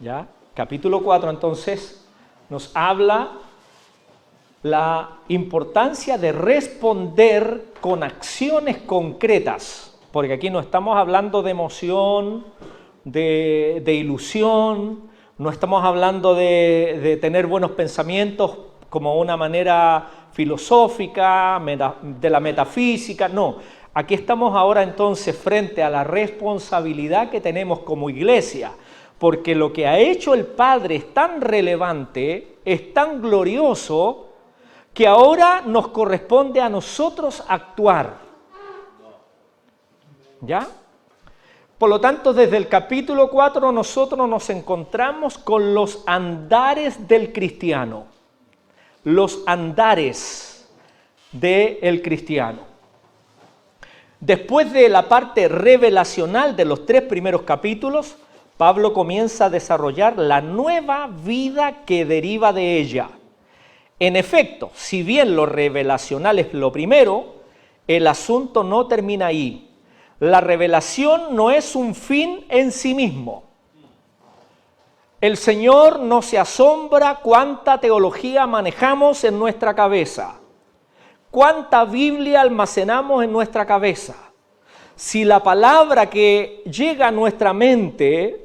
¿Ya? Capítulo 4 entonces nos habla la importancia de responder con acciones concretas, porque aquí no estamos hablando de emoción, de ilusión, no estamos hablando de tener buenos pensamientos como una manera filosófica, de la metafísica, no. Aquí estamos ahora entonces frente a la responsabilidad que tenemos como iglesia, porque lo que ha hecho el Padre es tan relevante, es tan glorioso, que ahora nos corresponde a nosotros actuar. ¿Ya? Por lo tanto, desde el capítulo 4 nosotros nos encontramos con los andares del cristiano. Los andares del cristiano. Después de la parte revelacional de los 3 primeros capítulos, Pablo comienza a desarrollar la nueva vida que deriva de ella. En efecto, si bien lo revelacional es lo primero, el asunto no termina ahí. La revelación no es un fin en sí mismo. El Señor no se asombra cuánta teología manejamos en nuestra cabeza, cuánta Biblia almacenamos en nuestra cabeza. Si la palabra que llega a nuestra mente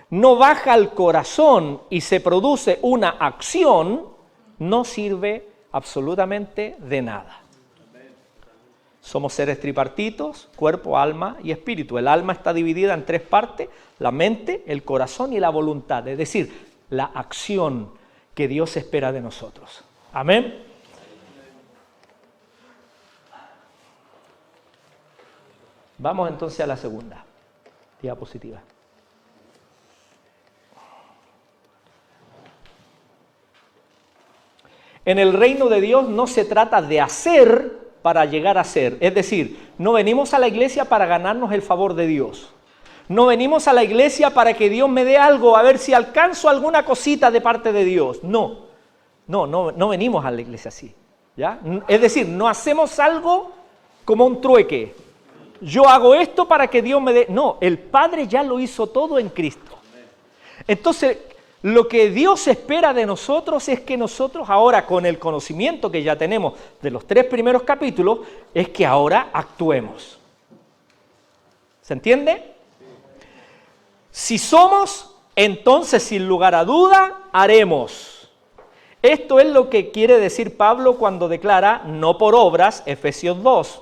no baja al corazón y se produce una acción, no sirve absolutamente de nada. Somos seres tripartitos, cuerpo, alma y espíritu. El alma está dividida en 3 partes, la mente, el corazón y la voluntad, es decir, la acción que Dios espera de nosotros. Amén. Vamos entonces a la segunda diapositiva. En el reino de Dios no se trata de hacer para llegar a ser. Es decir, no venimos a la iglesia para ganarnos el favor de Dios. No venimos a la iglesia para que Dios me dé algo, a ver si alcanzo alguna cosita de parte de Dios. No venimos a la iglesia así. ¿Ya? Es decir, no hacemos algo como un trueque. Yo hago esto para que Dios me dé. No, el Padre ya lo hizo todo en Cristo. Entonces, lo que Dios espera de nosotros es que nosotros ahora, con el conocimiento que ya tenemos de los 3 primeros capítulos, es que ahora actuemos. ¿Se entiende? Si somos, entonces sin lugar a duda, haremos. Esto es lo que quiere decir Pablo cuando declara, no por obras, Efesios 2.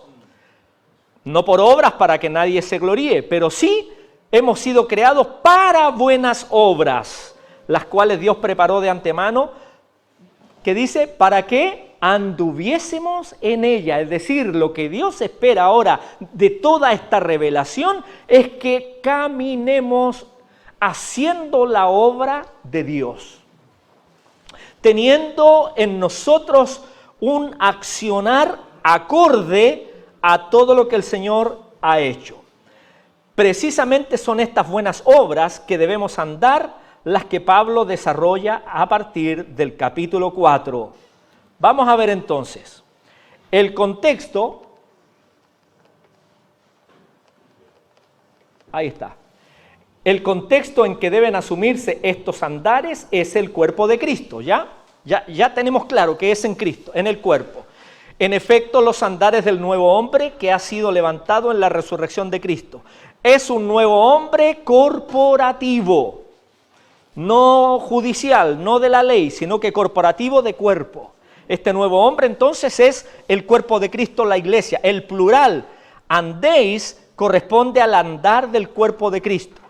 No por obras para que nadie se gloríe, pero sí hemos sido creados para buenas obras, las cuales Dios preparó de antemano, que dice, para que anduviésemos en ella. Es decir, lo que Dios espera ahora de toda esta revelación es que caminemos haciendo la obra de Dios, teniendo en nosotros un accionar acorde a todo lo que el Señor ha hecho. Precisamente son estas buenas obras que debemos andar, las que Pablo desarrolla a partir del capítulo 4. Vamos a ver entonces el contexto. Ahí está. El contexto en que deben asumirse estos andares es el cuerpo de Cristo, ¿ya? Ya tenemos claro que es en Cristo, en el cuerpo. En efecto, los andares del nuevo hombre que ha sido levantado en la resurrección de Cristo. Es un nuevo hombre corporativo. No judicial, no de la ley, sino que corporativo de cuerpo. Este nuevo hombre entonces es el cuerpo de Cristo, la iglesia. El plural, andéis, corresponde al andar del cuerpo de Cristo.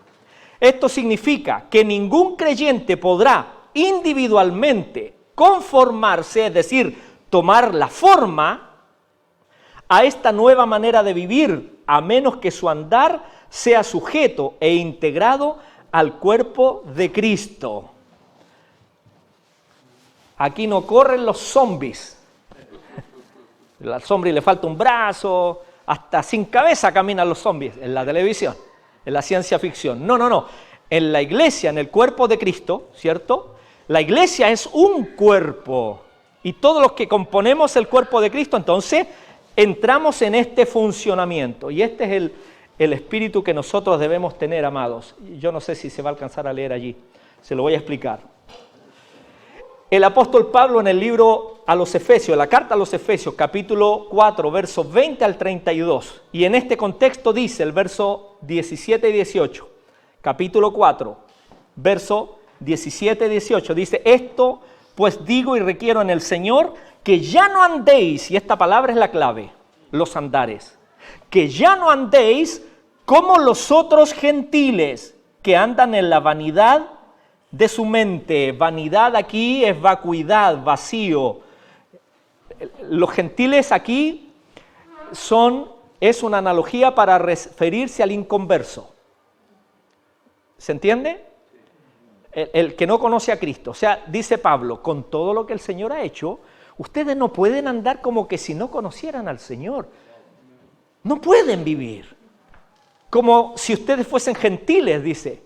Esto significa que ningún creyente podrá individualmente conformarse, es decir, tomar la forma a esta nueva manera de vivir, a menos que su andar sea sujeto e integrado al cuerpo de Cristo. Aquí no corren los zombies. Al zombie le falta un brazo, hasta sin cabeza caminan los zombies en la televisión, en la ciencia ficción. No. En la iglesia, en el cuerpo de Cristo, ¿cierto? La iglesia es un cuerpo y todos los que componemos el cuerpo de Cristo, entonces entramos en este funcionamiento y este es el espíritu que nosotros debemos tener, amados. Yo no sé si se va a alcanzar a leer allí, Se lo voy a explicar. El apóstol Pablo en el libro a los Efesios, la carta a los Efesios, capítulo 4, versos 20 al 32. Y en este contexto dice el verso 17 y 18. Capítulo 4, verso 17 y 18. Dice, esto pues digo y requiero en el Señor que ya no andéis, y esta palabra es la clave, los andares, que ya no andéis como los otros gentiles que andan en la vanidad de su mente. Vanidad aquí es vacuidad, vacío. Los gentiles aquí es una analogía para referirse al inconverso. ¿Se entiende? El que no conoce a Cristo. O sea, dice Pablo, con todo lo que el Señor ha hecho, ustedes no pueden andar como que si no conocieran al Señor. No pueden vivir como si ustedes fuesen gentiles, dice.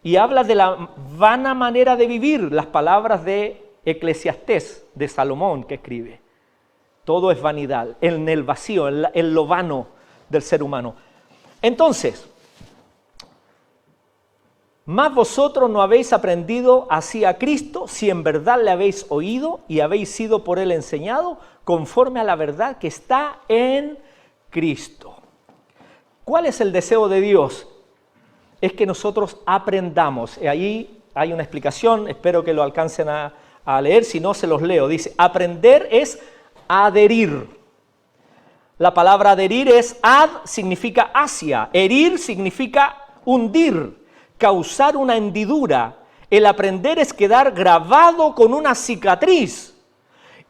Y habla de la vana manera de vivir, las palabras de Eclesiastés, de Salomón, que escribe. Todo es vanidad, en el vacío, en lo vano del ser humano. Entonces, más vosotros no habéis aprendido así a Cristo, si en verdad le habéis oído y habéis sido por él enseñado, conforme a la verdad que está en Cristo. ¿Cuál es el deseo de Dios? Es que nosotros aprendamos. Ahí hay una explicación, espero que lo alcancen a leer, si no se los leo. Dice, aprender es adherir. La palabra adherir es significa hacia, herir significa hundir, causar una hendidura. El aprender es quedar grabado con una cicatriz.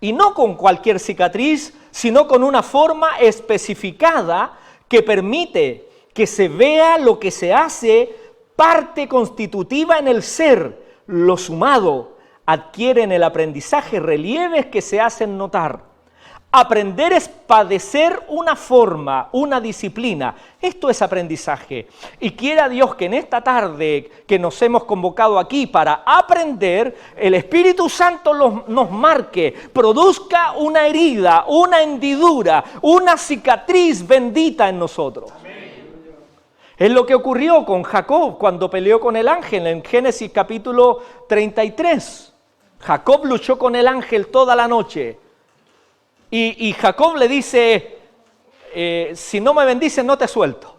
Y no con cualquier cicatriz, sino con una forma especificada que permite que se vea lo que se hace parte constitutiva en el ser. Lo sumado adquiere en el aprendizaje relieves que se hacen notar. Aprender es padecer una forma, una disciplina. Esto es aprendizaje. Y quiera Dios que en esta tarde que nos hemos convocado aquí para aprender, el Espíritu Santo nos marque, produzca una herida, una hendidura, una cicatriz bendita en nosotros. Es lo que ocurrió con Jacob cuando peleó con el ángel en Génesis capítulo 33. Jacob luchó con el ángel toda la noche. Y Jacob le dice, si no me bendices no te suelto.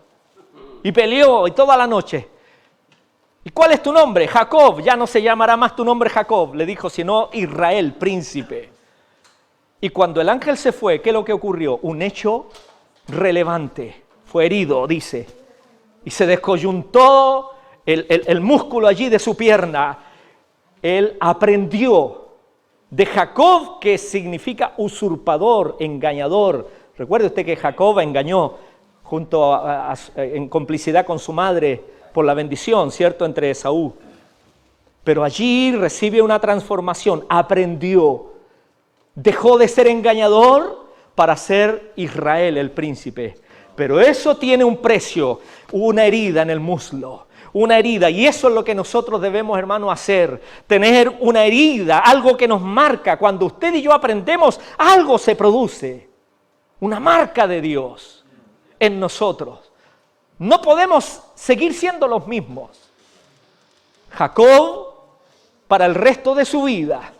Y peleó y toda la noche. ¿Y cuál es tu nombre? Jacob. Ya no se llamará más tu nombre Jacob, le dijo, sino Israel, príncipe. Y cuando el ángel se fue, ¿qué es lo que ocurrió? Un hecho relevante. Fue herido, dice. Y se descoyuntó el músculo allí de su pierna. Él aprendió de Jacob, que significa usurpador, engañador. Recuerde usted que Jacob engañó en complicidad con su madre por la bendición, ¿cierto?, entre Esaú. Pero allí recibe una transformación, aprendió. Dejó de ser engañador para ser Israel, el príncipe. Pero eso tiene un precio, una herida en el muslo. Una herida, y eso es lo que nosotros debemos, hermano, hacer, tener una herida, algo que nos marca. Cuando usted y yo aprendemos, algo se produce, una marca de Dios en nosotros. No podemos seguir siendo los mismos. Jacob, para el resto de su vida,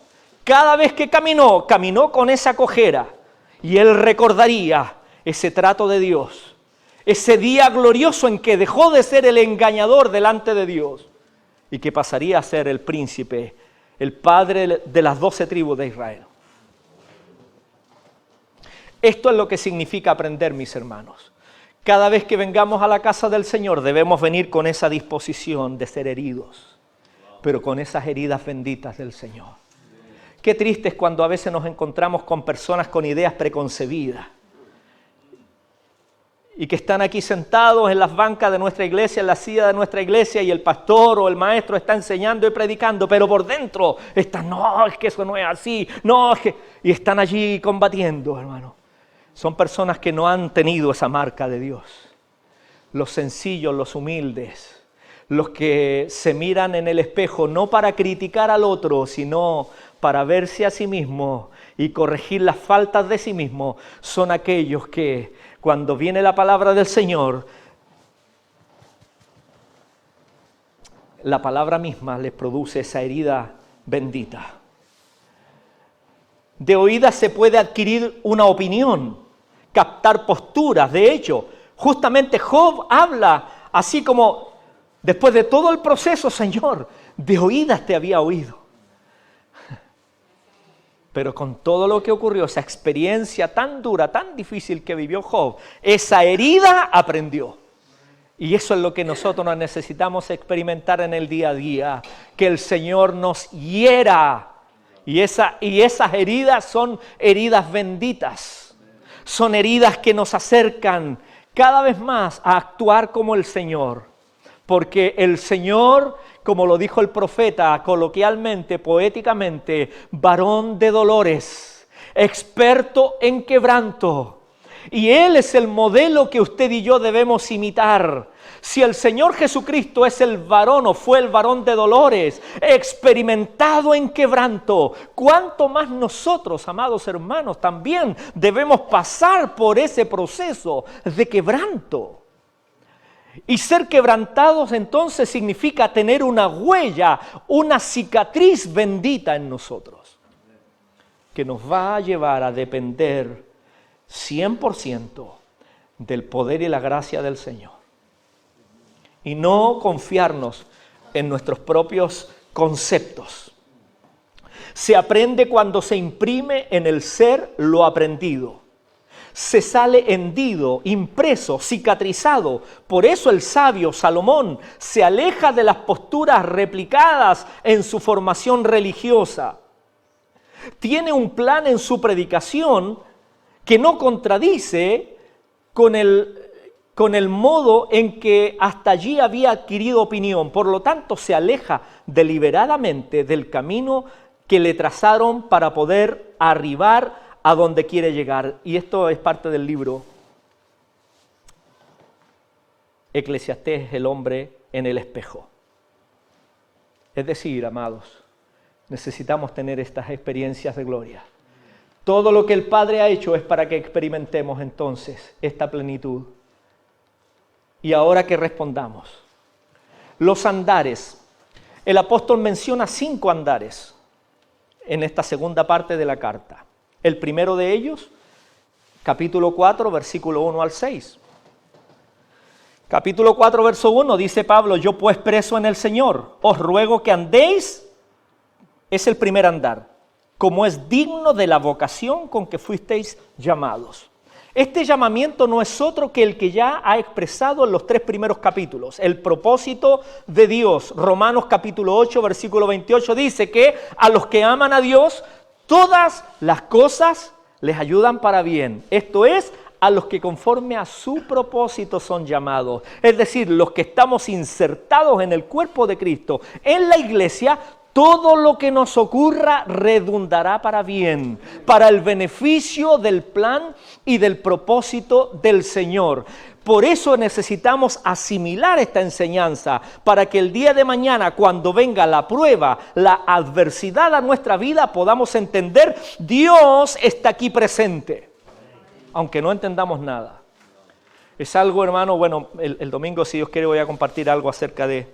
cada vez que caminó con esa cojera, y él recordaría ese trato de Dios. Ese día glorioso en que dejó de ser el engañador delante de Dios y que pasaría a ser el príncipe, el padre de las 12 tribus de Israel. Esto es lo que significa aprender, mis hermanos. Cada vez que vengamos a la casa del Señor debemos venir con esa disposición de ser heridos, pero con esas heridas benditas del Señor. Qué triste es cuando a veces nos encontramos con personas con ideas preconcebidas, y que están aquí sentados en las bancas de nuestra iglesia, en la silla de nuestra iglesia, y el pastor o el maestro está enseñando y predicando, pero por dentro están, no, es que eso no es así, no, es que... Y están allí combatiendo, hermano. Son personas que no han tenido esa marca de Dios. Los sencillos, los humildes, los que se miran en el espejo no para criticar al otro, sino para verse a sí mismo y corregir las faltas de sí mismo, son aquellos que cuando viene la palabra del Señor la palabra misma les produce esa herida bendita. De oídas se puede adquirir una opinión, captar posturas. De hecho, justamente Job habla así como, después de todo el proceso, Señor, de oídas te había oído. Pero con todo lo que ocurrió, esa experiencia tan dura, tan difícil que vivió Job, esa herida aprendió. Y eso es lo que nosotros necesitamos experimentar en el día a día, que el Señor nos hiera. Y esas heridas son heridas benditas. Son heridas que nos acercan cada vez más a actuar como el Señor. Porque el Señor, como lo dijo el profeta coloquialmente, poéticamente, varón de dolores, experto en quebranto. Y Él es el modelo que usted y yo debemos imitar. Si el Señor Jesucristo es el varón o fue el varón de dolores, experimentado en quebranto, ¿cuánto más nosotros, amados hermanos, también debemos pasar por ese proceso de quebranto? Y ser quebrantados entonces significa tener una huella, una cicatriz bendita en nosotros, que nos va a llevar a depender 100% del poder y la gracia del Señor. Y no confiarnos en nuestros propios conceptos. Se aprende cuando se imprime en el ser lo aprendido. Se sale hendido, impreso, cicatrizado. Por eso el sabio Salomón se aleja de las posturas replicadas en su formación religiosa. Tiene un plan en su predicación que no contradice con el modo en que hasta allí había adquirido opinión. Por lo tanto, se aleja deliberadamente del camino que le trazaron para poder arribar a donde quiere llegar. Y esto es parte del libro Eclesiastés, el hombre en el espejo. Es decir, amados, necesitamos tener estas experiencias de gloria. Todo lo que el Padre ha hecho es para que experimentemos entonces esta plenitud. Y ahora que respondamos, los andares. El apóstol menciona 5 andares en esta segunda parte de la carta. El primero de ellos, capítulo 4, versículo 1 al 6. Capítulo 4, verso 1, dice Pablo: yo pues preso en el Señor, os ruego que andéis, es el primer andar, como es digno de la vocación con que fuisteis llamados. Este llamamiento no es otro que el que ya ha expresado en los 3 primeros capítulos. El propósito de Dios. Romanos capítulo 8, versículo 28 dice que a los que aman a Dios, todas las cosas les ayudan para bien. Esto es, a los que conforme a su propósito son llamados. Es decir, los que estamos insertados en el cuerpo de Cristo, en la iglesia, todo lo que nos ocurra redundará para bien, para el beneficio del plan y del propósito del Señor. Por eso necesitamos asimilar esta enseñanza, para que el día de mañana, cuando venga la prueba, la adversidad a nuestra vida, podamos entender: Dios está aquí presente, aunque no entendamos nada. Es algo, hermano, bueno, el domingo, si Dios quiere, voy a compartir algo acerca de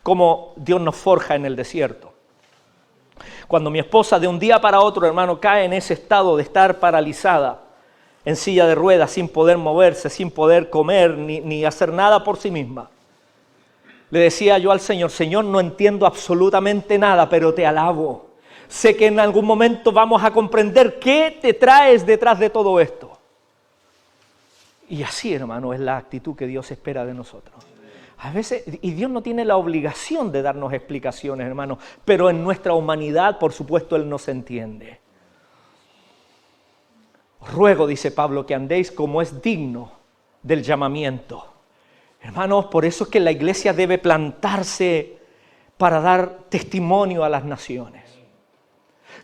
cómo Dios nos forja en el desierto. Cuando mi esposa de un día para otro, hermano, cae en ese estado de estar paralizada, en silla de ruedas, sin poder moverse, sin poder comer, ni hacer nada por sí misma, le decía yo al Señor: Señor, no entiendo absolutamente nada, pero te alabo. Sé que en algún momento vamos a comprender qué te traes detrás de todo esto. Y así, hermano, es la actitud que Dios espera de nosotros. A veces, y Dios no tiene la obligación de darnos explicaciones, hermano, pero en nuestra humanidad, por supuesto, Él nos entiende. Os ruego, dice Pablo, que andéis como es digno del llamamiento. Hermanos, por eso es que la iglesia debe plantarse para dar testimonio a las naciones.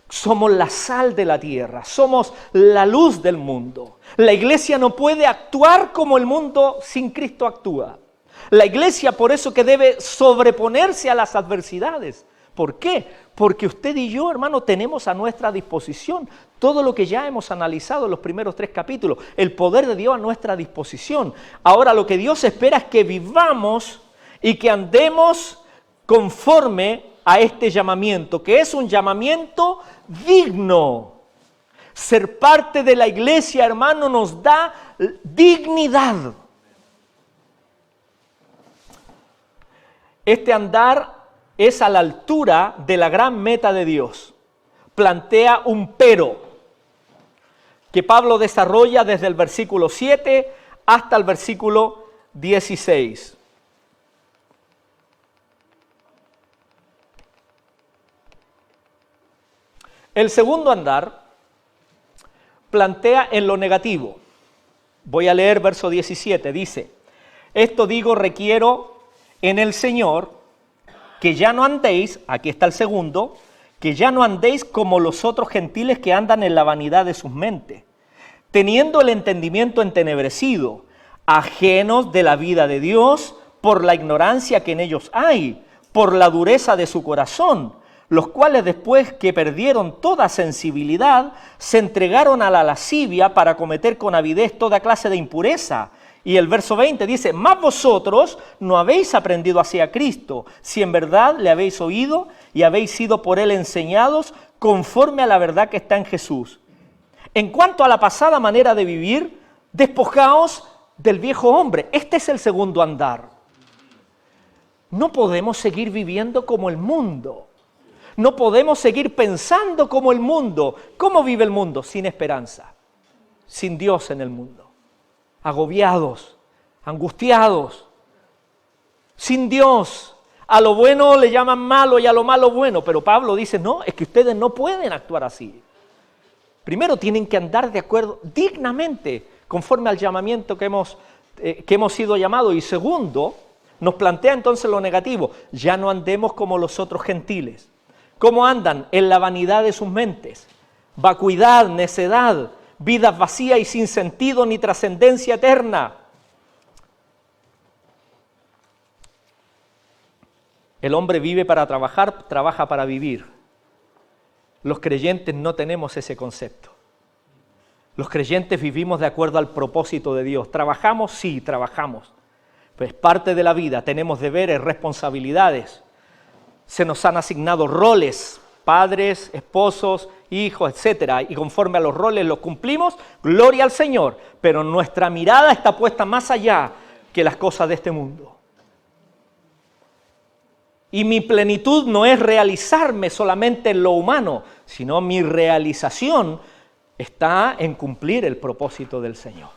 Somos la sal de la tierra, somos la luz del mundo. La iglesia no puede actuar como el mundo sin Cristo actúa. La iglesia, por eso, que debe sobreponerse a las adversidades, ¿Por qué? Porque usted y yo, hermano, tenemos a nuestra disposición todo lo que ya hemos analizado en los primeros 3 capítulos, el poder de Dios a nuestra disposición. Ahora lo que Dios espera es que vivamos y que andemos conforme a este llamamiento, que es un llamamiento digno. Ser parte de la iglesia, hermano, nos da dignidad. Este andar es a la altura de la gran meta de Dios. Plantea un pero que Pablo desarrolla desde el versículo 7 hasta el versículo 16. El segundo andar plantea en lo negativo. Voy a leer verso 17, dice: esto digo, requiero en el Señor, que ya no andéis, aquí está el segundo, que ya no andéis como los otros gentiles que andan en la vanidad de sus mentes, teniendo el entendimiento entenebrecido, ajenos de la vida de Dios por la ignorancia que en ellos hay, por la dureza de su corazón, los cuales después que perdieron toda sensibilidad, se entregaron a la lascivia para cometer con avidez toda clase de impureza. Y el verso 20 dice: mas vosotros no habéis aprendido así a Cristo, si en verdad le habéis oído y habéis sido por él enseñados conforme a la verdad que está en Jesús. En cuanto a la pasada manera de vivir, despojaos del viejo hombre. Este es el segundo andar. No podemos seguir viviendo como el mundo. No podemos seguir pensando como el mundo. ¿Cómo vive el mundo? Sin esperanza, sin Dios en el mundo. Agobiados, angustiados, sin Dios. A lo bueno le llaman malo y a lo malo bueno. Pero Pablo dice: no, es que ustedes no pueden actuar así. Primero tienen que andar de acuerdo dignamente, conforme al llamamiento que hemos sido llamados. Y segundo, nos plantea entonces lo negativo: ya no andemos como los otros gentiles. ¿Cómo andan? En la vanidad de sus mentes, vacuidad, necedad, vidas vacías y sin sentido ni trascendencia eterna. El hombre vive para trabajar, trabaja para vivir. Los creyentes no tenemos ese concepto. Los creyentes vivimos de acuerdo al propósito de Dios. ¿Trabajamos? Sí, trabajamos. Pues parte de la vida, tenemos deberes, responsabilidades. Se nos han asignado roles, padres, esposos, hijos, etcétera, y conforme a los roles los cumplimos, gloria al Señor, pero nuestra mirada está puesta más allá que las cosas de este mundo. Y mi plenitud no es realizarme solamente en lo humano, sino mi realización está en cumplir el propósito del Señor.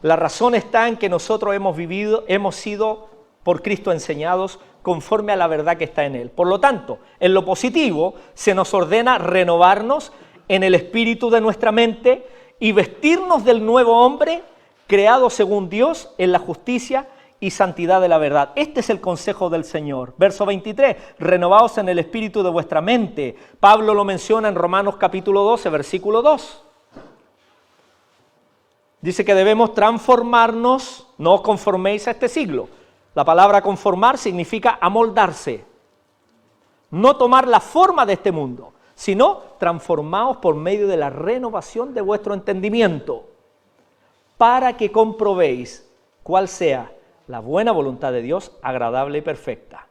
La razón está en que nosotros hemos sido por Cristo enseñados conforme a la verdad que está en Él. Por lo tanto, en lo positivo se nos ordena renovarnos en el espíritu de nuestra mente y vestirnos del nuevo hombre creado según Dios en la justicia y santidad de la verdad. Este es el consejo del Señor. Verso 23, renovaos en el espíritu de vuestra mente. Pablo lo menciona en Romanos capítulo 12, versículo 2. Dice que debemos transformarnos, no os conforméis a este siglo. La palabra conformar significa amoldarse. No tomar la forma de este mundo, sino transformaos por medio de la renovación de vuestro entendimiento, para que comprobéis cuál sea la buena voluntad de Dios, agradable y perfecta.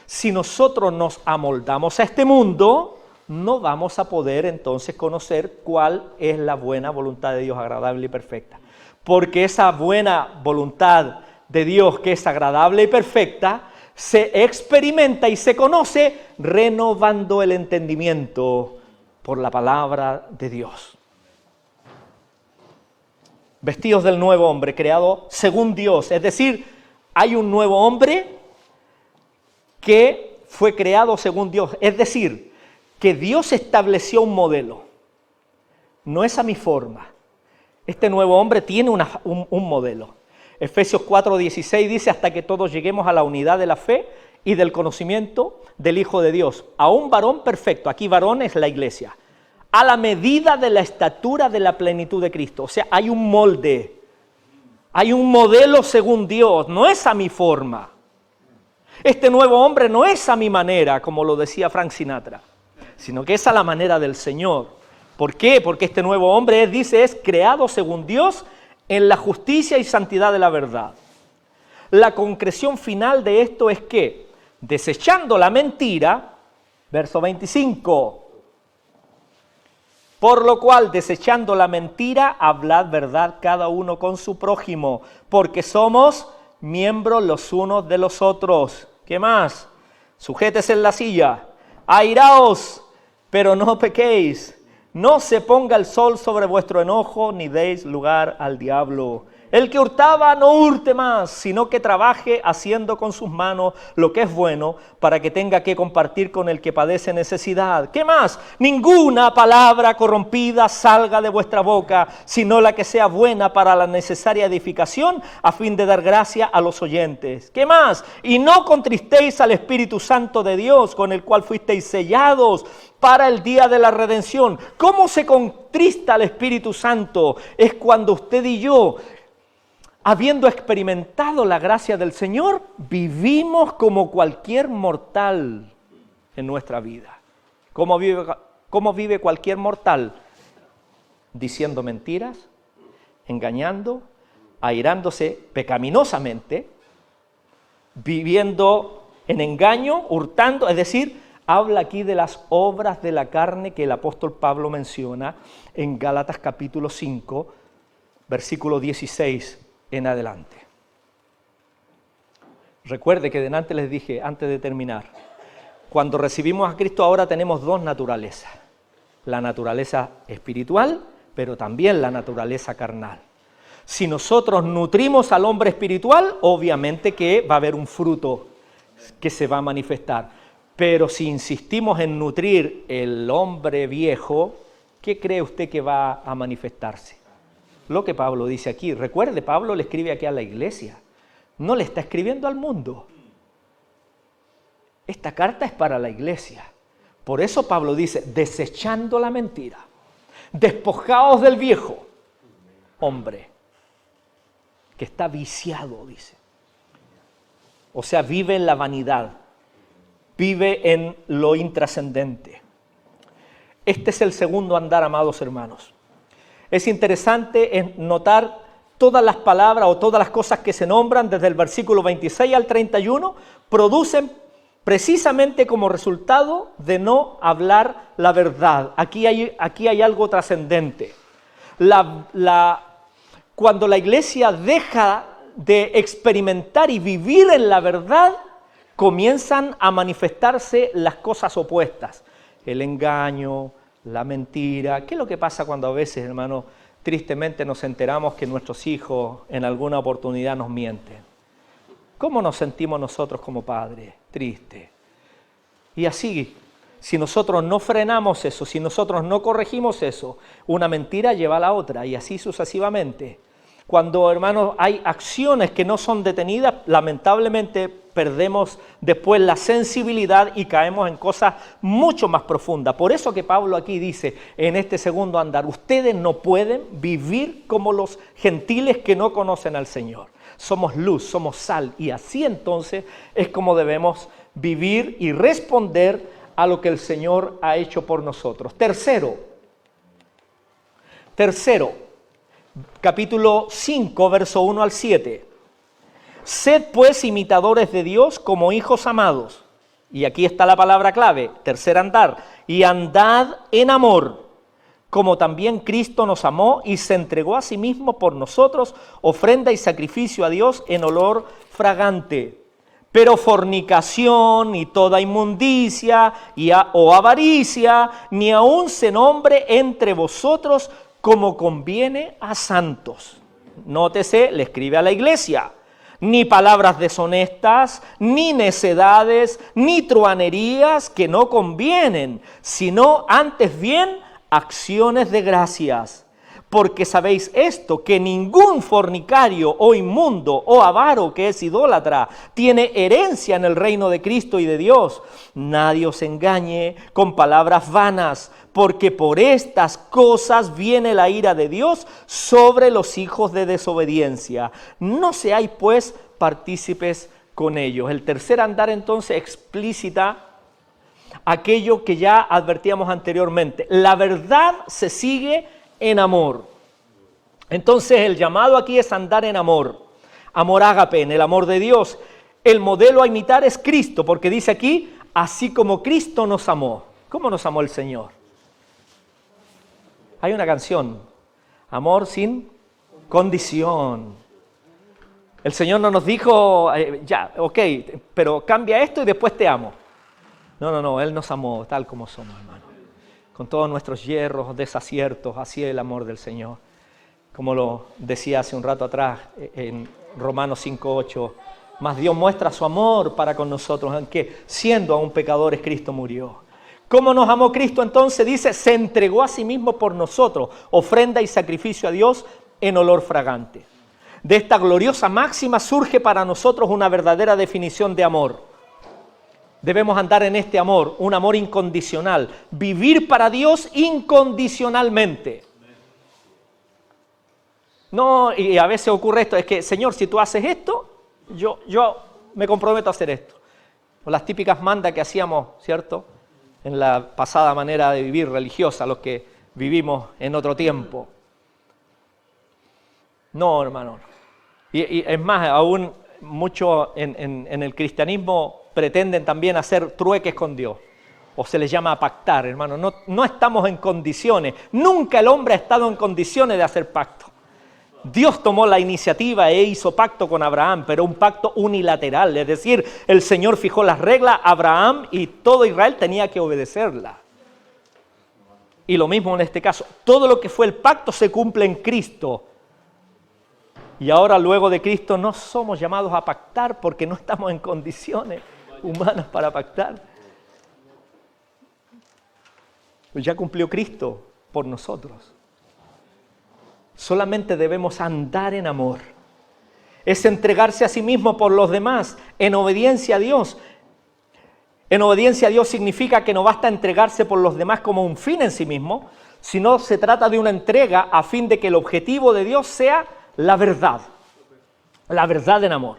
Si nosotros nos amoldamos a este mundo, no vamos a poder entonces conocer cuál es la buena voluntad de Dios, agradable y perfecta. Porque esa buena voluntad de Dios, que es agradable y perfecta, se experimenta y se conoce renovando el entendimiento por la palabra de Dios. Vestidos del nuevo hombre, creado según Dios. Es decir, hay un nuevo hombre que fue creado según Dios. Es decir, que Dios estableció un modelo. No es a mi forma. Este nuevo hombre tiene un modelo. Efesios 4:16 dice: hasta que todos lleguemos a la unidad de la fe y del conocimiento del Hijo de Dios, a un varón perfecto. Aquí varón es la iglesia. A la medida de la estatura de la plenitud de Cristo. O sea, hay un molde, hay un modelo según Dios, no es a mi forma. Este nuevo hombre no es a mi manera, como lo decía Frank Sinatra, sino que es a la manera del Señor. ¿Por qué? Porque este nuevo hombre, es creado según Dios en la justicia y santidad de la verdad. La concreción final de esto es que, desechando la mentira, verso 25, por lo cual, desechando la mentira, hablad verdad cada uno con su prójimo, porque somos miembros los unos de los otros. ¿Qué más? Sujétese en la silla, airaos, pero no pequéis. No se ponga el sol sobre vuestro enojo, ni deis lugar al diablo. El que hurtaba no hurte más, sino que trabaje haciendo con sus manos lo que es bueno, para que tenga que compartir con el que padece necesidad. ¿Qué más? Ninguna palabra corrompida salga de vuestra boca, sino la que sea buena para la necesaria edificación, a fin de dar gracia a los oyentes. ¿Qué más? Y no contristéis al Espíritu Santo de Dios, con el cual fuisteis sellados para el día de la redención. ¿Cómo se contrista al Espíritu Santo? Es cuando usted y yo, habiendo experimentado la gracia del Señor, vivimos como cualquier mortal en nuestra vida. ¿Cómo vive cualquier mortal? Diciendo mentiras, engañando, airándose pecaminosamente, viviendo en engaño, hurtando, es decir, habla aquí de las obras de la carne que el apóstol Pablo menciona en Gálatas capítulo 5, versículo 16 en adelante. Recuerde que delante les dije, antes de terminar, cuando recibimos a Cristo ahora tenemos dos naturalezas. La naturaleza espiritual, pero también la naturaleza carnal. Si nosotros nutrimos al hombre espiritual, obviamente que va a haber un fruto que se va a manifestar. Pero si insistimos en nutrir el hombre viejo, ¿qué cree usted que va a manifestarse? Lo que Pablo dice aquí. Recuerde, Pablo le escribe aquí a la iglesia. No le está escribiendo al mundo. Esta carta es para la iglesia. Por eso Pablo dice, desechando la mentira, despojaos del viejo hombre, que está viciado, dice. O sea, vive en la vanidad. Vive en lo intrascendente. Este es el segundo andar, amados hermanos. Es interesante notar todas las palabras o todas las cosas que se nombran desde el versículo 26 al 31, producen precisamente como resultado de no hablar la verdad. Aquí hay algo trascendente. Cuando la iglesia deja de experimentar y vivir en la verdad, comienzan a manifestarse las cosas opuestas, el engaño, la mentira. ¿Qué es lo que pasa cuando a veces, hermano, tristemente nos enteramos que nuestros hijos en alguna oportunidad nos mienten? ¿Cómo nos sentimos nosotros como padres? Triste. Y así, si nosotros no frenamos eso, si nosotros no corregimos eso, una mentira lleva a la otra y así sucesivamente. Cuando, hermanos, hay acciones que no son detenidas, lamentablemente perdemos después la sensibilidad y caemos en cosas mucho más profundas. Por eso que Pablo aquí dice, en este segundo andar, ustedes no pueden vivir como los gentiles que no conocen al Señor. Somos luz, somos sal, y así entonces es como debemos vivir y responder a lo que el Señor ha hecho por nosotros. Tercero, capítulo 5, verso 1 al 7. Sed pues imitadores de Dios como hijos amados. Y aquí está la palabra clave, tercer andar. Y andad en amor, como también Cristo nos amó y se entregó a sí mismo por nosotros, ofrenda y sacrificio a Dios en olor fragante. Pero fornicación y toda inmundicia o avaricia, ni aun se nombre entre vosotros como conviene a santos. Nótese, le escribe a la iglesia. Ni palabras deshonestas, ni necedades, ni truanerías que no convienen, sino antes bien acciones de gracias. Porque sabéis esto, que ningún fornicario o inmundo o avaro que es idólatra tiene herencia en el reino de Cristo y de Dios. Nadie os engañe con palabras vanas, porque por estas cosas viene la ira de Dios sobre los hijos de desobediencia. No seáis pues partícipes con ellos. El tercer andar entonces explícita aquello que ya advertíamos anteriormente. La verdad se sigue en amor. Entonces el llamado aquí es andar en amor. Amor ágape, en el amor de Dios. El modelo a imitar es Cristo, porque dice aquí, así como Cristo nos amó. ¿Cómo nos amó el Señor? Hay una canción, amor sin condición. El Señor no nos dijo, ya, ok, pero cambia esto y después te amo. No, Él nos amó tal como somos, hermano. Con todos nuestros hierros, desaciertos, así es el amor del Señor. Como lo decía hace un rato atrás en Romanos 5:8, mas Dios muestra su amor para con nosotros, en que siendo aún pecadores Cristo murió. ¿Cómo nos amó Cristo entonces? Dice, se entregó a sí mismo por nosotros, ofrenda y sacrificio a Dios en olor fragante. De esta gloriosa máxima surge para nosotros una verdadera definición de amor. Debemos andar en este amor, un amor incondicional, vivir para Dios incondicionalmente. No, y a veces ocurre esto, es que, Señor, si tú haces esto, yo me comprometo a hacer esto. O las típicas mandas que hacíamos, ¿cierto?, en la pasada manera de vivir religiosa, los que vivimos en otro tiempo. No, hermano. Y es más, aún muchos en el cristianismo pretenden también hacer trueques con Dios. O se les llama pactar, hermano. No estamos en condiciones. Nunca el hombre ha estado en condiciones de hacer pacto. Dios tomó la iniciativa e hizo pacto con Abraham, pero un pacto unilateral. Es decir, el Señor fijó las reglas a Abraham y todo Israel tenía que obedecerlas. Y lo mismo en este caso. Todo lo que fue el pacto se cumple en Cristo. Y ahora, luego de Cristo, no somos llamados a pactar porque no estamos en condiciones humanas para pactar. Pues ya cumplió Cristo por nosotros. Solamente debemos andar en amor. Es entregarse a sí mismo por los demás, en obediencia a Dios. En obediencia a Dios significa que no basta entregarse por los demás como un fin en sí mismo, sino se trata de una entrega a fin de que el objetivo de Dios sea la verdad en amor.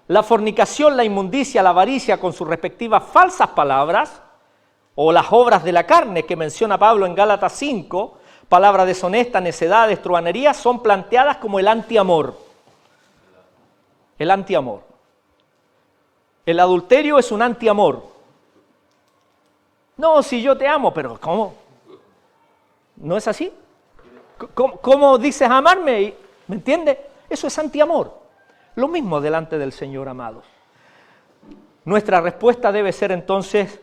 La fornicación, la inmundicia, la avaricia con sus respectivas falsas palabras, o las obras de la carne que menciona Pablo en Gálatas 5, palabras deshonestas, necedades, truhanerías, son planteadas como el antiamor. El antiamor. El adulterio es un antiamor. No, si yo te amo, pero ¿cómo? ¿No es así? ¿Cómo dices amarme? ¿Me entiendes? Eso es antiamor. Lo mismo delante del Señor, amados. Nuestra respuesta debe ser entonces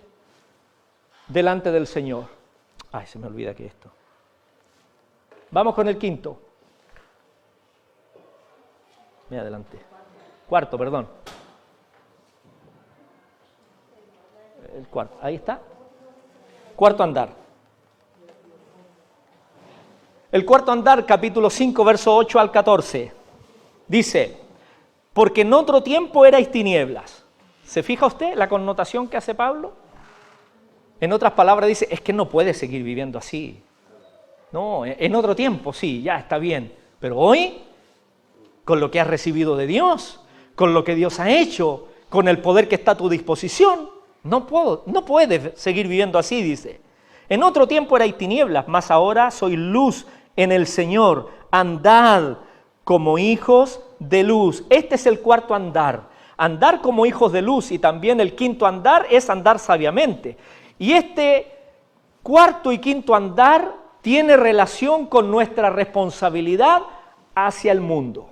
delante del Señor. Ay, se me olvida que esto. Vamos con el quinto. Mira adelante. Cuarto, perdón. El cuarto, ahí está. Cuarto andar. El cuarto andar, capítulo 5, verso 8 al 14. Dice, porque en otro tiempo erais tinieblas. ¿Se fija usted la connotación que hace Pablo? En otras palabras dice, es que no puedes seguir viviendo así. No, en otro tiempo sí, ya está bien. Pero hoy, con lo que has recibido de Dios, con lo que Dios ha hecho, con el poder que está a tu disposición, no puedes seguir viviendo así, dice. En otro tiempo erais tinieblas, mas ahora sois luz en el Señor. Andad como hijos de luz. Este es el cuarto andar. Andar como hijos de luz, y también el quinto andar es andar sabiamente. Y este cuarto y quinto andar tiene relación con nuestra responsabilidad hacia el mundo.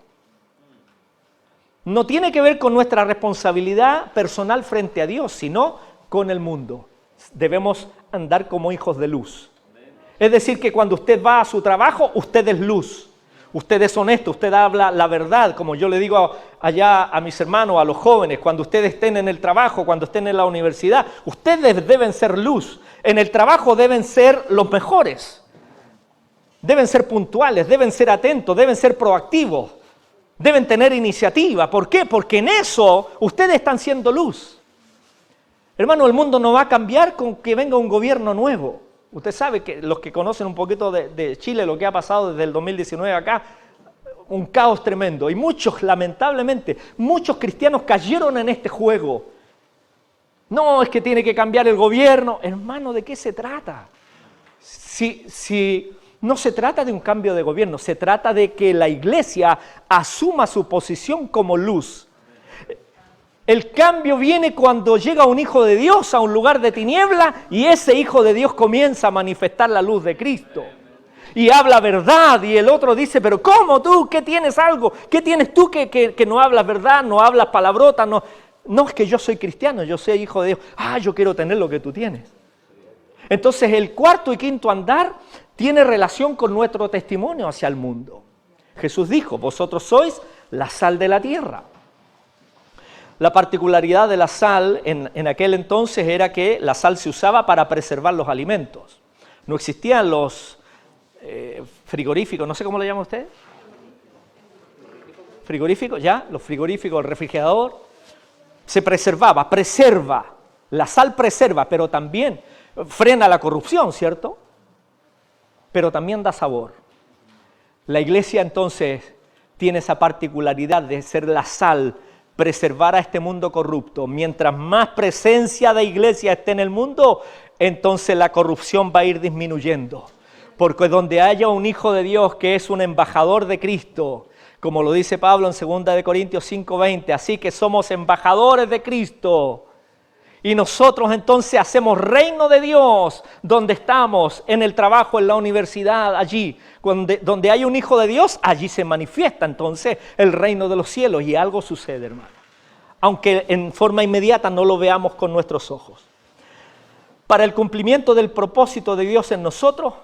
No tiene que ver con nuestra responsabilidad personal frente a Dios, sino con el mundo. Debemos andar como hijos de luz. Es decir, que cuando usted va a su trabajo, usted es luz. Usted es honesto, usted habla la verdad, como yo le digo allá a mis hermanos, a los jóvenes, cuando ustedes estén en el trabajo, cuando estén en la universidad, ustedes deben ser luz. En el trabajo deben ser los mejores. Deben ser puntuales, deben ser atentos, deben ser proactivos, deben tener iniciativa. ¿Por qué? Porque en eso ustedes están siendo luz. Hermano, el mundo no va a cambiar con que venga un gobierno nuevo. Usted sabe que los que conocen un poquito de Chile, lo que ha pasado desde el 2019 acá, un caos tremendo. Y muchos, lamentablemente, muchos cristianos cayeron en este juego. No, es que tiene que cambiar el gobierno. Hermano, ¿de qué se trata? Si no se trata de un cambio de gobierno, se trata de que la iglesia asuma su posición como luz. El cambio viene cuando llega un hijo de Dios a un lugar de tiniebla y ese hijo de Dios comienza a manifestar la luz de Cristo. Y habla verdad y el otro dice, pero ¿cómo tú? ¿Qué tienes algo? ¿Qué tienes tú que no hablas verdad, no hablas palabrotas? No, es que yo soy cristiano, yo soy hijo de Dios. Yo quiero tener lo que tú tienes. Entonces el cuarto y quinto andar tiene relación con nuestro testimonio hacia el mundo. Jesús dijo, vosotros sois la sal de la tierra. La particularidad de la sal en aquel entonces era que la sal se usaba para preservar los alimentos. No existían los frigoríficos, no sé cómo le llama usted. ¿Frigoríficos? ¿Ya? Los frigoríficos, el refrigerador. Se preserva. La sal preserva, pero también frena la corrupción, ¿cierto? Pero también da sabor. La iglesia entonces tiene esa particularidad de ser la sal, preservar a este mundo corrupto. Mientras más presencia de iglesia esté en el mundo, entonces la corrupción va a ir disminuyendo. Porque donde haya un hijo de Dios que es un embajador de Cristo, como lo dice Pablo en 2 Corintios 5:20, así que somos embajadores de Cristo. Y nosotros entonces hacemos reino de Dios donde estamos, en el trabajo, en la universidad, allí. Donde hay un hijo de Dios, allí se manifiesta entonces el reino de los cielos y algo sucede, hermano. Aunque en forma inmediata no lo veamos con nuestros ojos. Para el cumplimiento del propósito de Dios en nosotros,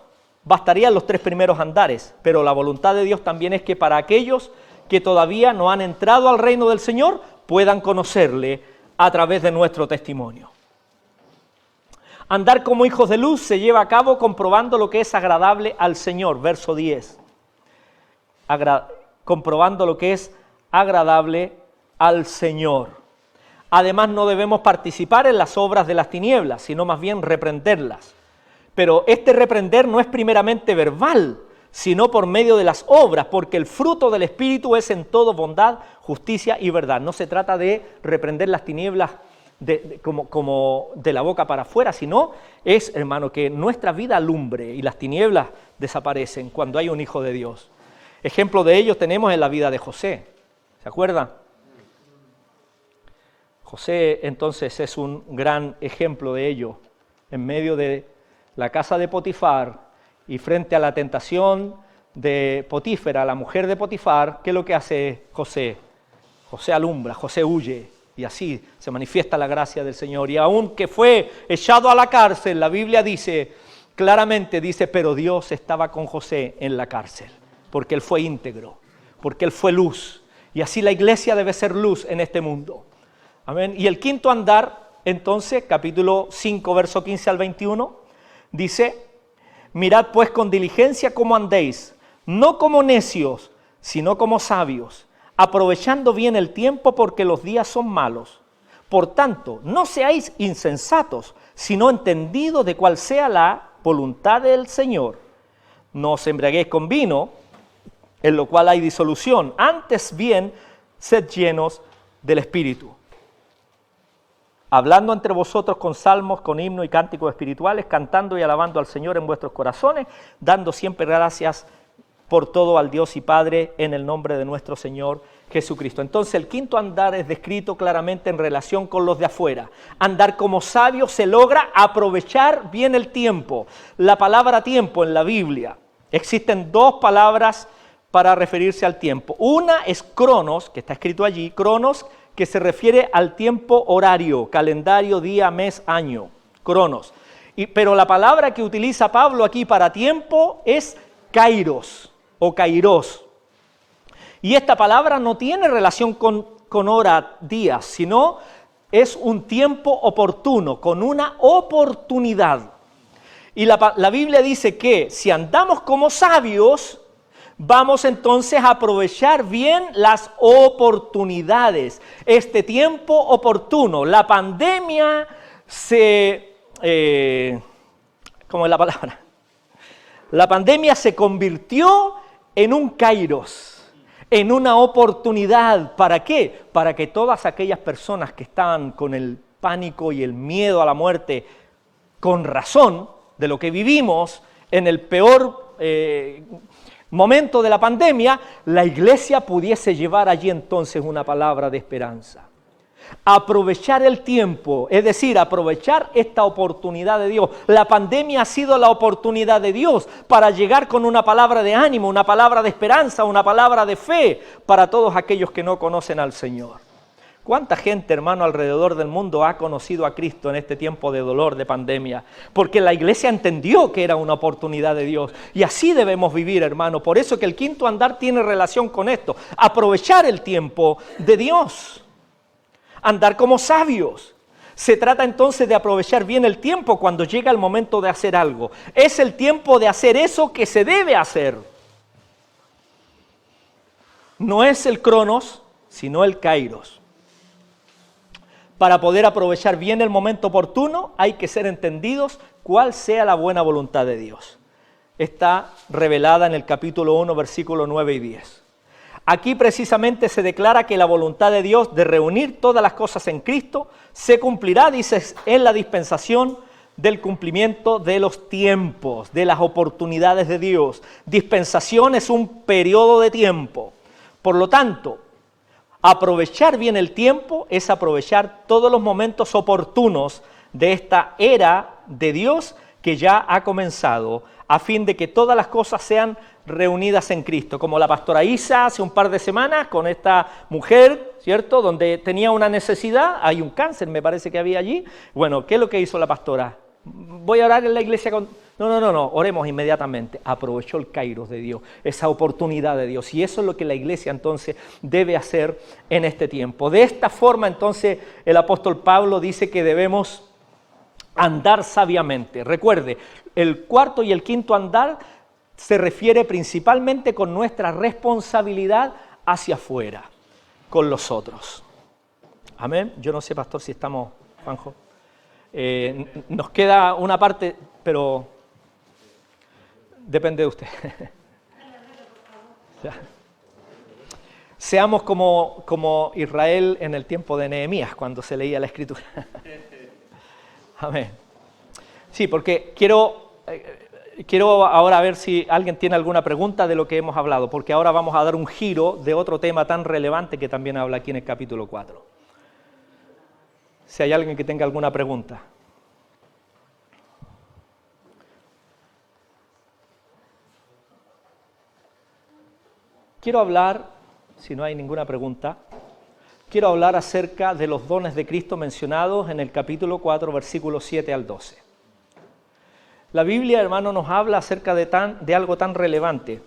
bastarían los 3 primeros andares, pero la voluntad de Dios también es que para aquellos que todavía no han entrado al reino del Señor, puedan conocerle a través de nuestro testimonio. Andar como hijos de luz se lleva a cabo comprobando lo que es agradable al Señor, verso 10. Comprobando lo que es agradable al Señor. Además, no debemos participar en las obras de las tinieblas, sino más bien reprenderlas. Pero este reprender no es primeramente verbal, sino por medio de las obras, porque el fruto del Espíritu es en todo bondad, justicia y verdad. No se trata de reprender las tinieblas como de la boca para afuera, sino es, hermano, que nuestra vida alumbre y las tinieblas desaparecen cuando hay un hijo de Dios. Ejemplo de ello tenemos en la vida de José. ¿Se acuerdan? José entonces es un gran ejemplo de ello. En medio de la casa de Potifar y frente a la tentación de Potífera, la mujer de Potifar, ¿qué es lo que hace José? José alumbra, José huye y así se manifiesta la gracia del Señor. Y aunque fue echado a la cárcel, la Biblia dice, claramente dice, pero Dios estaba con José en la cárcel, porque él fue íntegro, porque él fue luz. Y así la iglesia debe ser luz en este mundo. Amén. Y el quinto andar, entonces, capítulo 5, verso 15 al 21, dice, mirad pues con diligencia cómo andéis, no como necios, sino como sabios, aprovechando bien el tiempo porque los días son malos. Por tanto, no seáis insensatos, sino entendidos de cuál sea la voluntad del Señor. No os embriaguéis con vino, en lo cual hay disolución, antes bien, sed llenos del Espíritu. Hablando entre vosotros con salmos, con himnos y cánticos espirituales, cantando y alabando al Señor en vuestros corazones, dando siempre gracias por todo al Dios y Padre en el nombre de nuestro Señor Jesucristo. Entonces el quinto andar es descrito claramente en relación con los de afuera. Andar como sabio se logra aprovechar bien el tiempo. La palabra tiempo en la Biblia, existen 2 palabras para referirse al tiempo. Una es cronos, que está escrito allí, cronos, que se refiere al tiempo horario, calendario, día, mes, año, cronos. Pero la palabra que utiliza Pablo aquí para tiempo es kairos o kairos. Y esta palabra no tiene relación con hora, días, sino es un tiempo oportuno, con una oportunidad. Y la Biblia dice que si andamos como sabios, vamos entonces a aprovechar bien las oportunidades, este tiempo oportuno. La pandemia ¿cómo es la palabra? La pandemia se convirtió en un kairos. en una oportunidad. ¿Para qué? Para que todas aquellas personas que estaban con el pánico y el miedo a la muerte, con razón de lo que vivimos en el peor momento de la pandemia, la iglesia pudiese llevar allí entonces una palabra de esperanza. Aprovechar el tiempo, es decir, aprovechar esta oportunidad de Dios. La pandemia ha sido la oportunidad de Dios para llegar con una palabra de ánimo, una palabra de esperanza, una palabra de fe para todos aquellos que no conocen al Señor. ¿Cuánta gente, hermano, alrededor del mundo ha conocido a Cristo en este tiempo de dolor, de pandemia? Porque la iglesia entendió que era una oportunidad de Dios. Y así debemos vivir, hermano. Por eso que el quinto andar tiene relación con esto. Aprovechar el tiempo de Dios. Andar como sabios. Se trata entonces de aprovechar bien el tiempo cuando llega el momento de hacer algo. Es el tiempo de hacer eso que se debe hacer. No es el cronos, sino el kairos. Para poder aprovechar bien el momento oportuno, hay que ser entendidos cuál sea la buena voluntad de Dios. Está revelada en el capítulo 1, versículos 9 y 10. Aquí precisamente se declara que la voluntad de Dios de reunir todas las cosas en Cristo se cumplirá, dice, en la dispensación del cumplimiento de los tiempos, de las oportunidades de Dios. Dispensación es un periodo de tiempo. Por lo tanto, aprovechar bien el tiempo es aprovechar todos los momentos oportunos de esta era de Dios que ya ha comenzado, a fin de que todas las cosas sean reunidas en Cristo. Como la pastora Isa hace un par de semanas con esta mujer, ¿cierto? Donde tenía una necesidad, hay un cáncer, me parece que había allí. Bueno, ¿qué es lo que hizo la pastora? Voy a orar en la iglesia con... No, oremos inmediatamente. Aprovechó el kairos de Dios, esa oportunidad de Dios. Y eso es lo que la iglesia entonces debe hacer en este tiempo. De esta forma entonces el apóstol Pablo dice que debemos andar sabiamente. Recuerde, el cuarto y el quinto andar se refiere principalmente con nuestra responsabilidad hacia afuera, con los otros. Amén. Yo no sé, pastor, si estamos, Juanjo. Nos queda una parte, pero depende de usted. Seamos como Israel en el tiempo de Nehemías, cuando se leía la Escritura. Amén. Sí, porque quiero ahora ver si alguien tiene alguna pregunta de lo que hemos hablado, porque ahora vamos a dar un giro de otro tema tan relevante que también habla aquí en el capítulo 4. Si hay alguien que tenga alguna pregunta. Quiero hablar, si no hay ninguna pregunta, quiero hablar acerca de los dones de Cristo mencionados en el capítulo 4, versículos 7 al 12. La Biblia, hermano, nos habla acerca de algo tan relevante.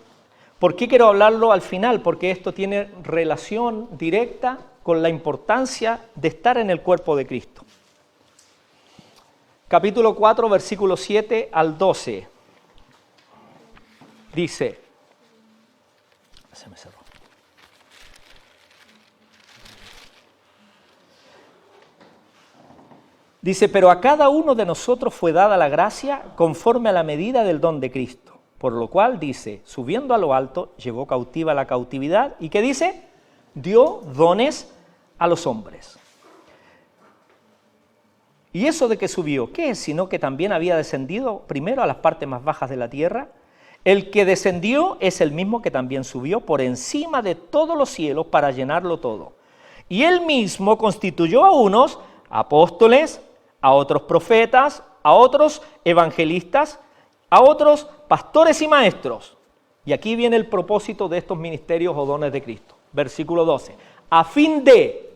¿Por qué quiero hablarlo al final? Porque esto tiene relación directa con la importancia de estar en el cuerpo de Cristo. Capítulo 4, versículos 7 al 12. Dice, se me cerró. Dice, pero a cada uno de nosotros fue dada la gracia conforme a la medida del don de Cristo. Por lo cual dice, subiendo a lo alto, llevó cautiva la cautividad. ¿Y qué dice? Dio dones a los hombres. ¿Y eso de que subió? ¿Qué es? Sino que también había descendido primero a las partes más bajas de la tierra. El que descendió es el mismo que también subió por encima de todos los cielos para llenarlo todo. Y él mismo constituyó a unos apóstoles, a otros profetas, a otros evangelistas, a otros pastores y maestros. Y aquí viene el propósito de estos ministerios o dones de Cristo. Versículo 12. A fin de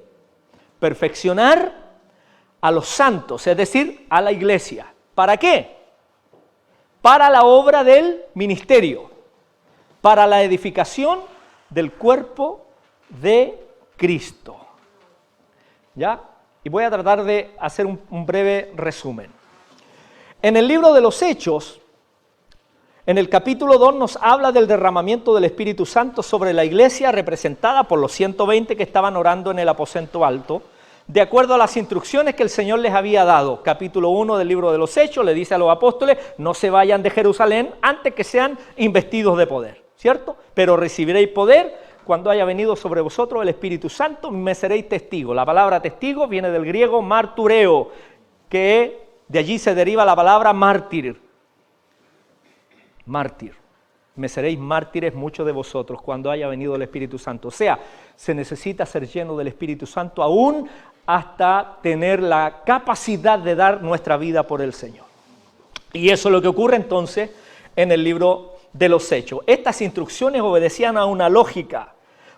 perfeccionar a los santos, es decir, a la iglesia. ¿Para qué? Para la obra del ministerio, para la edificación del cuerpo de Cristo. ¿Ya? Y voy a tratar de hacer un breve resumen. En el libro de los Hechos, en el capítulo 2 nos habla del derramamiento del Espíritu Santo sobre la iglesia representada por los 120 que estaban orando en el aposento alto, de acuerdo a las instrucciones que el Señor les había dado. Capítulo 1 del libro de los Hechos le dice a los apóstoles, no se vayan de Jerusalén antes que sean investidos de poder, ¿cierto? Pero recibiréis poder cuando haya venido sobre vosotros el Espíritu Santo, me seréis testigos. La palabra testigo viene del griego martureo, que de allí se deriva la palabra mártir. Mártir. Me seréis mártires muchos de vosotros cuando haya venido el Espíritu Santo. O sea, se necesita ser lleno del Espíritu Santo aún hasta tener la capacidad de dar nuestra vida por el Señor. Y eso es lo que ocurre entonces en el libro de los Hechos. Estas instrucciones obedecían a una lógica,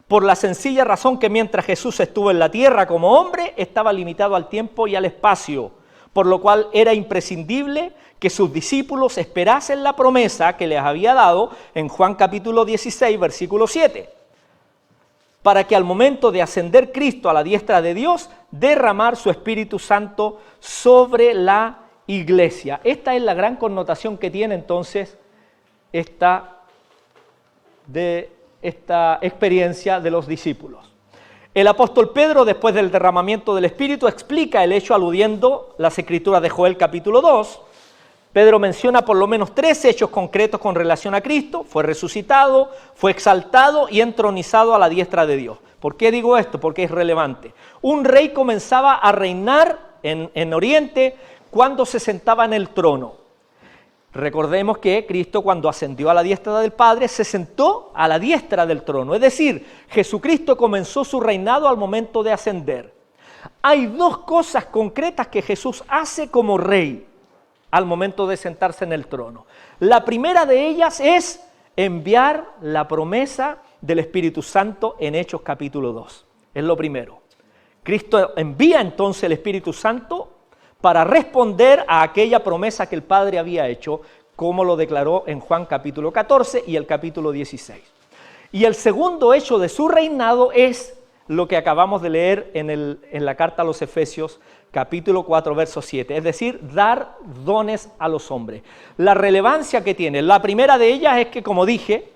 por la sencilla razón que mientras Jesús estuvo en la tierra como hombre, estaba limitado al tiempo y al espacio, por lo cual era imprescindible que sus discípulos esperasen la promesa que les había dado en Juan capítulo 16, versículo 7, para que al momento de ascender Cristo a la diestra de Dios, derramar su Espíritu Santo sobre la iglesia. Esta es la gran connotación que tiene entonces esta experiencia de los discípulos. El apóstol Pedro, después del derramamiento del Espíritu, explica el hecho aludiendo las escrituras de Joel capítulo 2. Pedro menciona por lo menos 3 hechos concretos con relación a Cristo. Fue resucitado, fue exaltado y entronizado a la diestra de Dios. ¿Por qué digo esto? Porque es relevante. Un rey comenzaba a reinar en Oriente cuando se sentaba en el trono. Recordemos que Cristo, cuando ascendió a la diestra del Padre, se sentó a la diestra del trono. Es decir, Jesucristo comenzó su reinado al momento de ascender. Hay 2 cosas concretas que Jesús hace como rey al momento de sentarse en el trono. La primera de ellas es enviar la promesa del Espíritu Santo en Hechos capítulo 2. Es lo primero. Cristo envía entonces el Espíritu Santo para responder a aquella promesa que el Padre había hecho, como lo declaró en Juan capítulo 14 y el capítulo 16. Y el segundo hecho de su reinado es lo que acabamos de leer en la carta a los Efesios, capítulo 4, verso 7, es decir, dar dones a los hombres. La relevancia que tiene, la primera de ellas es que, como dije,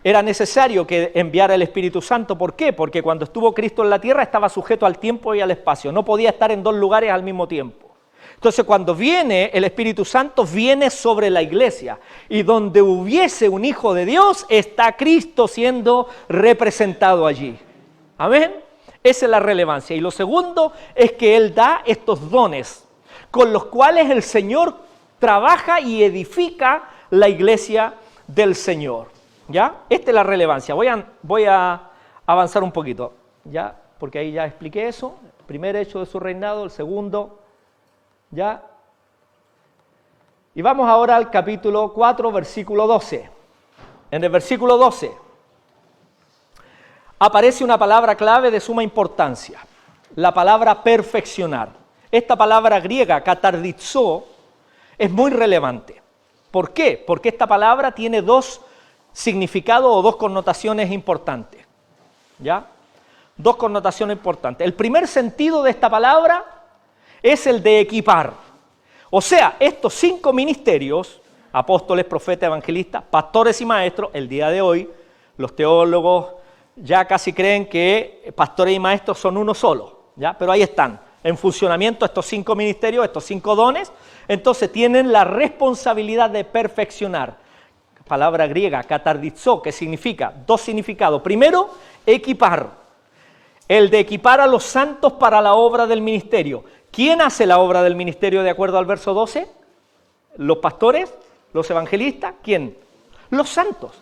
era necesario que enviara el Espíritu Santo. ¿Por qué? Porque cuando estuvo Cristo en la tierra estaba sujeto al tiempo y al espacio, no podía estar en 2 lugares al mismo tiempo. Entonces, cuando viene el Espíritu Santo, viene sobre la iglesia. Y donde hubiese un Hijo de Dios, está Cristo siendo representado allí. Amén. Esa es la relevancia. Y lo segundo es que Él da estos dones, con los cuales el Señor trabaja y edifica la iglesia del Señor. ¿Ya? Esta es la relevancia. Voy a avanzar un poquito, ¿ya? Porque ahí ya expliqué eso. El primer hecho de su reinado, el segundo... ¿Ya? Y vamos ahora al capítulo 4, versículo 12. En el versículo 12 aparece una palabra clave de suma importancia, la palabra perfeccionar. Esta palabra griega, katardizo, es muy relevante. ¿Por qué? Porque esta palabra tiene 2 significados o 2 connotaciones importantes. ¿Ya? 2 connotaciones importantes. El primer sentido de esta palabra es el de equipar. O sea, estos 5 ministerios, apóstoles, profetas, evangelistas, pastores y maestros, el día de hoy, los teólogos ya casi creen que pastores y maestros son uno solo, ¿ya? Pero ahí están, en funcionamiento estos 5 ministerios, estos 5 dones, entonces tienen la responsabilidad de perfeccionar. Palabra griega, katardizo, que significa 2 significados. Primero, equipar. El de equipar a los santos para la obra del ministerio. ¿Quién hace la obra del ministerio de acuerdo al verso 12? ¿Los pastores? ¿Los evangelistas? ¿Quién? Los santos.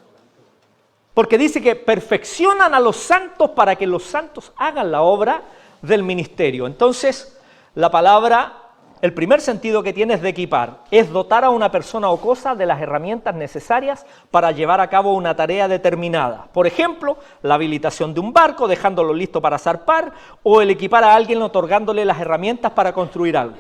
Porque dice que perfeccionan a los santos para que los santos hagan la obra del ministerio. Entonces, la palabra, el primer sentido que tiene es de equipar, es dotar a una persona o cosa de las herramientas necesarias para llevar a cabo una tarea determinada. Por ejemplo, la habilitación de un barco, dejándolo listo para zarpar, o el equipar a alguien otorgándole las herramientas para construir algo.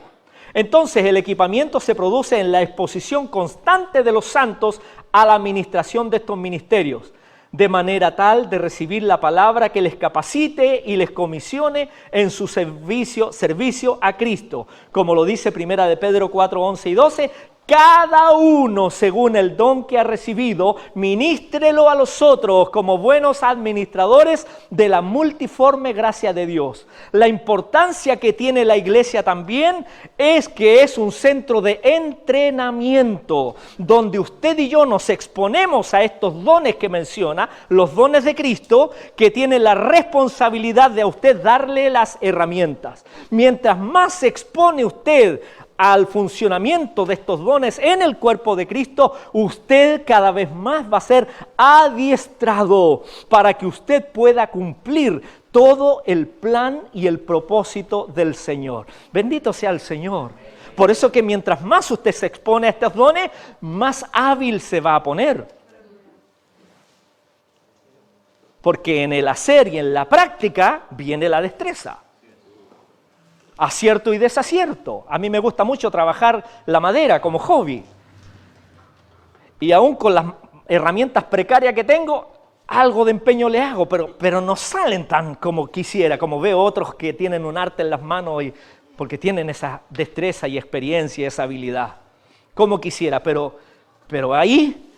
Entonces, el equipamiento se produce en la exposición constante de los santos a la administración de estos ministerios, de manera tal de recibir la palabra que les capacite y les comisione en su servicio a Cristo, como lo dice 1 de Pedro 4, 11 y 12, Cada uno, según el don que ha recibido, ministrelo a los otros como buenos administradores de la multiforme gracia de Dios. La importancia que tiene la iglesia también es que es un centro de entrenamiento, donde usted y yo nos exponemos a estos dones que menciona, los dones de Cristo, que tiene la responsabilidad de a usted darle las herramientas. Mientras más se expone usted al funcionamiento de estos dones en el cuerpo de Cristo, usted cada vez más va a ser adiestrado para que usted pueda cumplir todo el plan y el propósito del Señor. Bendito sea el Señor. Por eso que mientras más usted se expone a estos dones, más hábil se va a poner. Porque en el hacer y en la práctica viene la destreza. Acierto y desacierto. A mí me gusta mucho trabajar la madera como hobby. Y aún con las herramientas precarias que tengo, algo de empeño le hago, pero no salen tan como quisiera, como veo otros que tienen un arte en las manos porque tienen esa destreza y experiencia, esa habilidad. Como quisiera, pero ahí,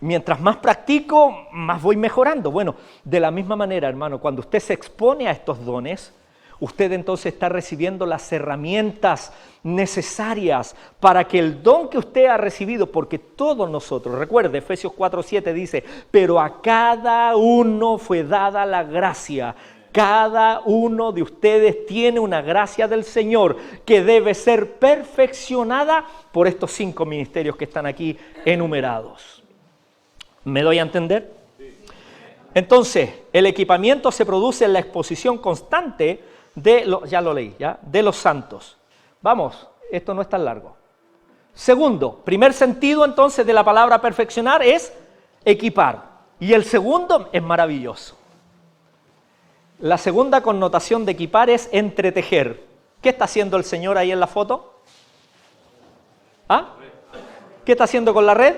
mientras más practico, más voy mejorando. Bueno, de la misma manera, hermano, cuando usted se expone a estos dones, usted entonces está recibiendo las herramientas necesarias para que el don que usted ha recibido, porque todos nosotros, recuerde, Efesios 4:7 dice, pero a cada uno fue dada la gracia. Cada uno de ustedes tiene una gracia del Señor que debe ser perfeccionada por estos 5 ministerios que están aquí enumerados. ¿Me doy a entender? Entonces, el equipamiento se produce en la exposición constante de los santos. Vamos, esto no es tan largo. Segundo, primer sentido entonces de la palabra perfeccionar es equipar. Y el segundo es maravilloso. La segunda connotación de equipar es entretejer. ¿Qué está haciendo el Señor ahí en la foto? ¿Ah? ¿Qué está haciendo con la red?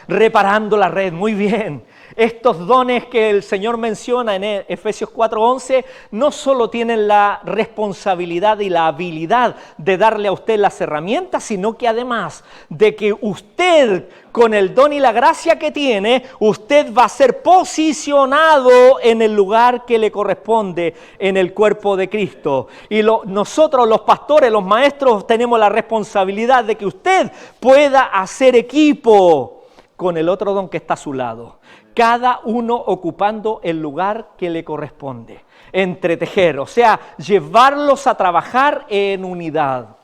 Reparando la red, muy bien. Estos dones que el Señor menciona en Efesios 4:11 no solo tienen la responsabilidad y la habilidad de darle a usted las herramientas, sino que además de que usted, con el don y la gracia que tiene, usted va a ser posicionado en el lugar que le corresponde en el cuerpo de Cristo. Y nosotros, los pastores, los maestros, tenemos la responsabilidad de que usted pueda hacer equipo con el otro don que está a su lado. Cada uno ocupando el lugar que le corresponde. Entretejer, o sea, llevarlos a trabajar en unidad.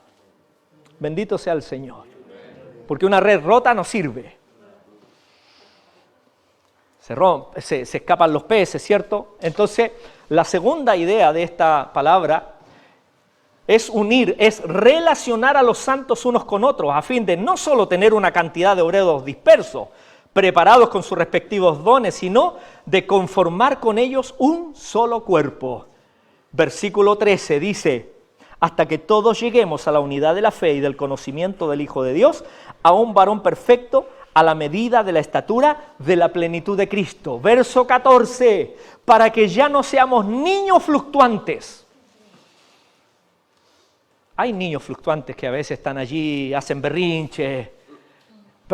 Bendito sea el Señor. Porque una red rota no sirve. Se rompe, se escapan los peces, ¿cierto? Entonces, la segunda idea de esta palabra es unir, es relacionar a los santos unos con otros, a fin de no solo tener una cantidad de obreros dispersos, preparados con sus respectivos dones, sino de conformar con ellos un solo cuerpo. Versículo 13 dice, hasta que todos lleguemos a la unidad de la fe y del conocimiento del Hijo de Dios, a un varón perfecto, a la medida de la estatura de la plenitud de Cristo. Verso 14, para que ya no seamos niños fluctuantes. Hay niños fluctuantes que a veces están allí, hacen berrinches.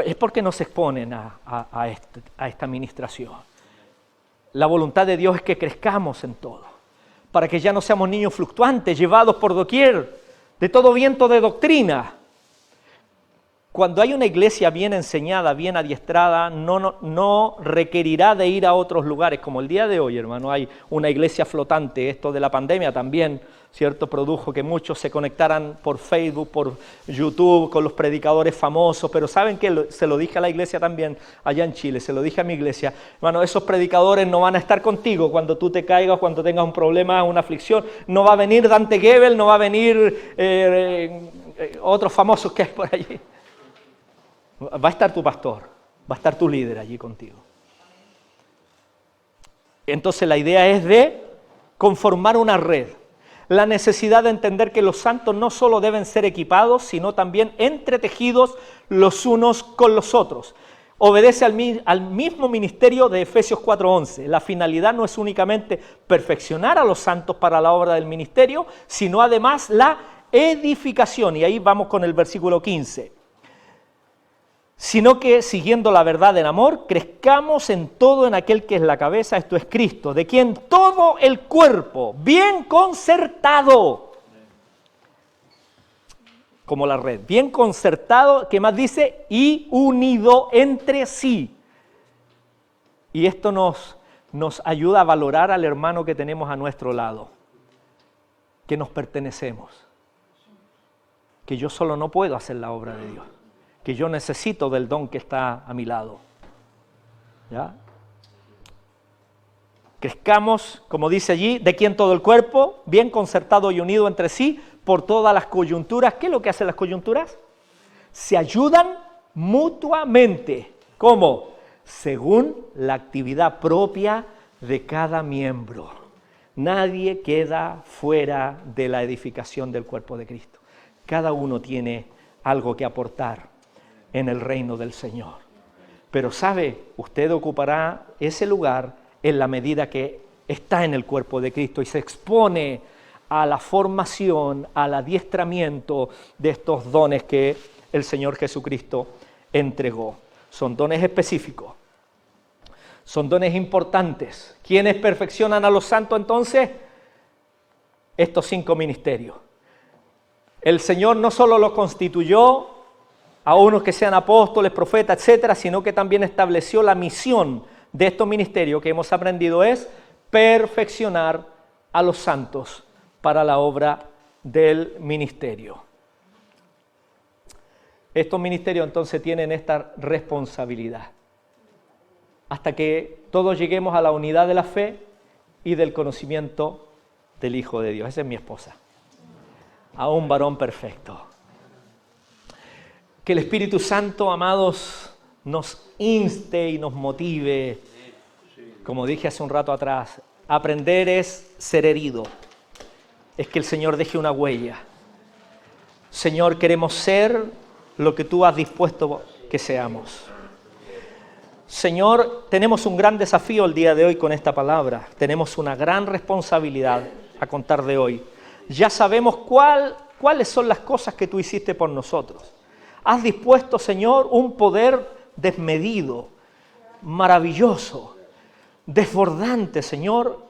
Es porque no se exponen a esta administración. La voluntad de Dios es que crezcamos en todo, para que ya no seamos niños fluctuantes, llevados por doquier, de todo viento de doctrina. Cuando hay una iglesia bien enseñada, bien adiestrada, no requerirá de ir a otros lugares, como el día de hoy, hermano. Hay una iglesia flotante. Esto de la pandemia también, ¿cierto?, produjo que muchos se conectaran por Facebook, por YouTube, con los predicadores famosos. Pero ¿saben qué? Se lo dije a la iglesia también, allá en Chile, se lo dije a mi iglesia. Hermano, esos predicadores no van a estar contigo cuando tú te caigas, cuando tengas un problema, una aflicción. No va a venir Dante Gebel, no va a venir otros famosos que hay por allí. Va a estar tu pastor, va a estar tu líder allí contigo. Entonces la idea es de conformar una red. La necesidad de entender que los santos no solo deben ser equipados, sino también entretejidos los unos con los otros. Obedece al mismo ministerio de Efesios 4:11. La finalidad no es únicamente perfeccionar a los santos para la obra del ministerio, sino además la edificación. Y ahí vamos con el versículo 15. sino que siguiendo la verdad del amor, crezcamos en todo en aquel que es la cabeza, esto es Cristo, de quien todo el cuerpo, bien concertado, como la red, bien concertado, ¿qué más dice? Y unido entre sí. Y esto nos ayuda a valorar al hermano que tenemos a nuestro lado, que nos pertenecemos, que yo solo no puedo hacer la obra de Dios, que yo necesito del don que está a mi lado. ¿Ya? Crezcamos, como dice allí, de quien todo el cuerpo, bien concertado y unido entre sí, por todas las coyunturas. ¿Qué es lo que hacen las coyunturas? Se ayudan mutuamente. ¿Cómo? Según la actividad propia de cada miembro. Nadie queda fuera de la edificación del cuerpo de Cristo. Cada uno tiene algo que aportar en el reino del Señor. Pero sabe, usted ocupará ese lugar en la medida que está en el cuerpo de Cristo y se expone a la formación, al adiestramiento de estos dones que el Señor Jesucristo entregó. Son dones específicos, son dones importantes. ¿Quiénes perfeccionan a los santos entonces? Estos 5 ministerios. El Señor no solo los constituyó a unos que sean apóstoles, profetas, etcétera, sino que también estableció la misión de estos ministerios que hemos aprendido es perfeccionar a los santos para la obra del ministerio. Estos ministerios entonces tienen esta responsabilidad hasta que todos lleguemos a la unidad de la fe y del conocimiento del Hijo de Dios. Esa es mi esposa, a un varón perfecto. Que el Espíritu Santo, amados, nos inste y nos motive. Como dije hace un rato atrás, aprender es ser herido. Es que el Señor deje una huella. Señor, queremos ser lo que tú has dispuesto que seamos. Señor, tenemos un gran desafío el día de hoy con esta palabra. Tenemos una gran responsabilidad a contar de hoy. Ya sabemos cuáles son las cosas que tú hiciste por nosotros. Has dispuesto, Señor, un poder desmedido, maravilloso, desbordante, Señor,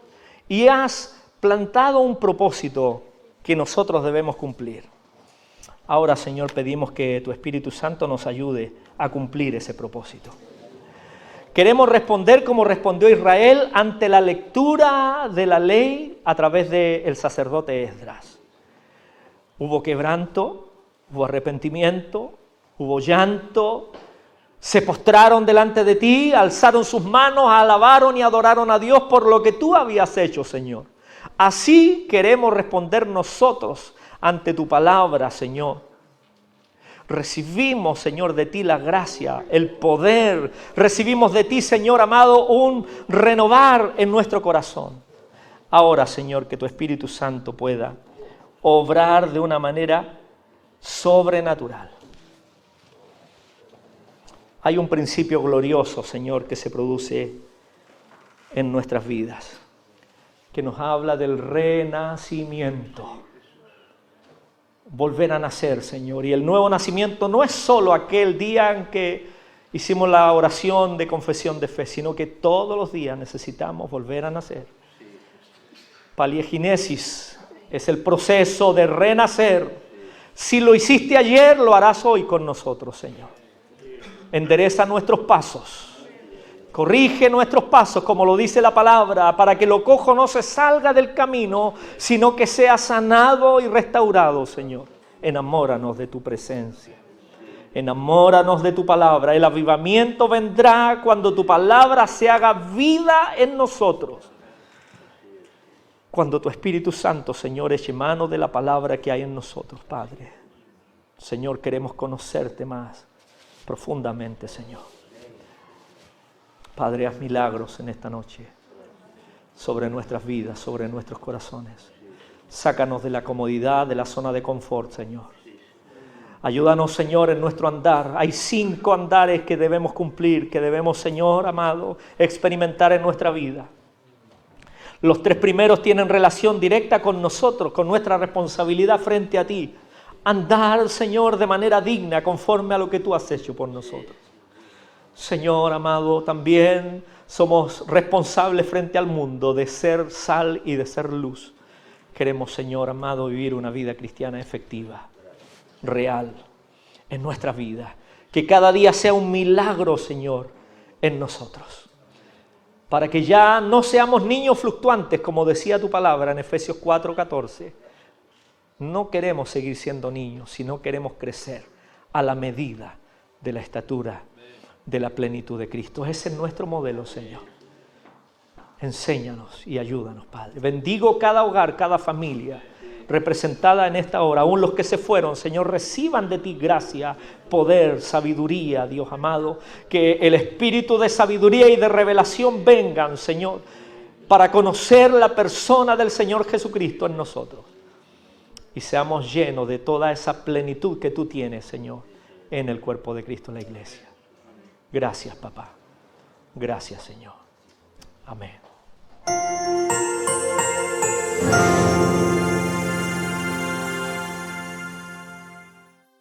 y has plantado un propósito que nosotros debemos cumplir. Ahora, Señor, pedimos que tu Espíritu Santo nos ayude a cumplir ese propósito. Queremos responder como respondió Israel ante la lectura de la ley a través del sacerdote Esdras. Hubo quebranto, hubo arrepentimiento, hubo llanto, se postraron delante de ti, alzaron sus manos, alabaron y adoraron a Dios por lo que tú habías hecho, Señor. Así queremos responder nosotros ante tu palabra, Señor. Recibimos, Señor, de ti la gracia, el poder. Recibimos de ti, Señor amado, un renovar en nuestro corazón. Ahora, Señor, que tu Espíritu Santo pueda obrar de una manera sobrenatural. Hay un principio glorioso, Señor, que se produce en nuestras vidas, que nos habla del renacimiento. Volver a nacer, Señor. Y el nuevo nacimiento no es solo aquel día en que hicimos la oración de confesión de fe, sino que todos los días necesitamos volver a nacer. Palieginesis es el proceso de renacer. Si lo hiciste ayer, lo harás hoy con nosotros, Señor. Endereza nuestros pasos. Corrige nuestros pasos, como lo dice la palabra, para que lo cojo no se salga del camino, sino que sea sanado y restaurado, Señor. Enamóranos de tu presencia. Enamóranos de tu palabra. El avivamiento vendrá cuando tu palabra se haga vida en nosotros. Cuando tu Espíritu Santo, Señor, eche mano de la palabra que hay en nosotros, Padre. Señor, queremos conocerte más profundamente, Señor. Padre, haz milagros en esta noche sobre nuestras vidas, sobre nuestros corazones. Sácanos de la comodidad, de la zona de confort, Señor. Ayúdanos, Señor, en nuestro andar. Hay 5 andares que debemos cumplir, que debemos, Señor amado, experimentar en nuestra vida. Los 3 primeros tienen relación directa con nosotros, con nuestra responsabilidad frente a ti. Andar, Señor, de manera digna, conforme a lo que tú has hecho por nosotros. Señor amado, también somos responsables frente al mundo de ser sal y de ser luz. Queremos, Señor amado, vivir una vida cristiana efectiva, real, en nuestra vida. Que cada día sea un milagro, Señor, en nosotros. Para que ya no seamos niños fluctuantes, como decía tu palabra en Efesios 4:14. No queremos seguir siendo niños, sino queremos crecer a la medida de la estatura de la plenitud de Cristo. Ese es nuestro modelo, Señor. Enséñanos y ayúdanos, Padre. Bendigo cada hogar, cada familia representada en esta hora. Aún los que se fueron, Señor, reciban de ti gracia, poder, sabiduría, Dios amado. Que el espíritu de sabiduría y de revelación vengan, Señor, para conocer la persona del Señor Jesucristo en nosotros. Y seamos llenos de toda esa plenitud que tú tienes, Señor, en el cuerpo de Cristo, en la iglesia. Gracias, papá. Gracias, Señor. Amén.